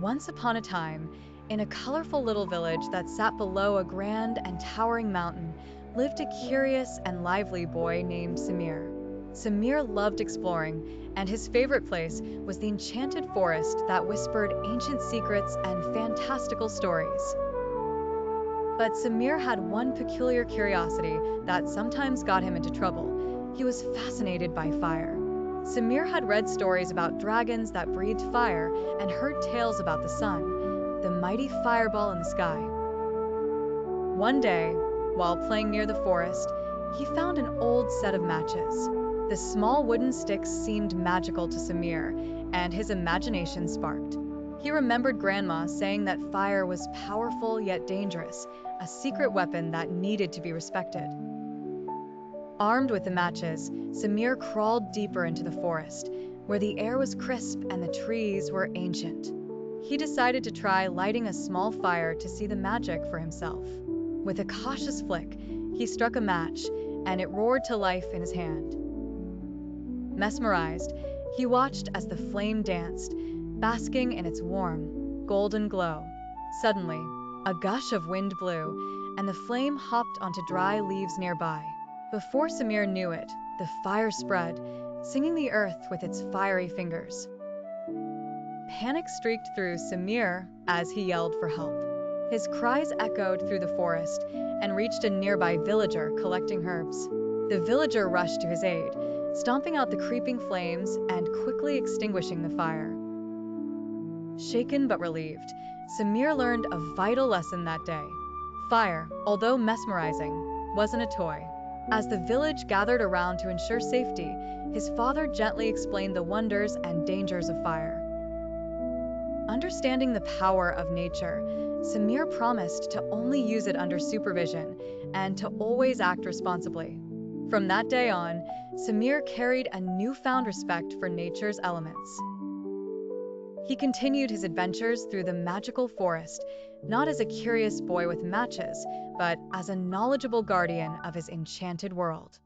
Once upon a time, in a colorful little village that sat below a grand and towering mountain, lived a curious and lively boy named Samir. Samir loved exploring, and his favorite place was the enchanted forest that whispered ancient secrets and fantastical stories. But Samir had one peculiar curiosity that sometimes got him into trouble. He was fascinated by fire. Samir had read stories about dragons that breathed fire and heard tales about the sun, the mighty fireball in the sky. One day, while playing near the forest, he found an old set of matches. The small wooden sticks seemed magical to Samir, and his imagination sparked. He remembered Grandma saying that fire was powerful yet dangerous, a secret weapon that needed to be respected. Armed with the matches, Samir crawled deeper into the forest, where the air was crisp and the trees were ancient. He decided to try lighting a small fire to see the magic for himself. With a cautious flick, he struck a match, and it roared to life in his hand. Mesmerized, he watched as the flame danced, basking in its warm, golden glow. Suddenly, a gush of wind blew, and the flame hopped onto dry leaves nearby. Before Samir knew it, the fire spread, singing the earth with its fiery fingers. Panic streaked through Samir as he yelled for help. His cries echoed through the forest and reached a nearby villager collecting herbs. The villager rushed to his aid, stomping out the creeping flames and quickly extinguishing the fire. Shaken but relieved, Samir learned a vital lesson that day. Fire, although mesmerizing, wasn't a toy. As the village gathered around to ensure safety, his father gently explained the wonders and dangers of fire. Understanding the power of nature, Samir promised to only use it under supervision and to always act responsibly. From that day on, Samir carried a newfound respect for nature's elements. He continued his adventures through the magical forest, not as a curious boy with matches, but as a knowledgeable guardian of his enchanted world.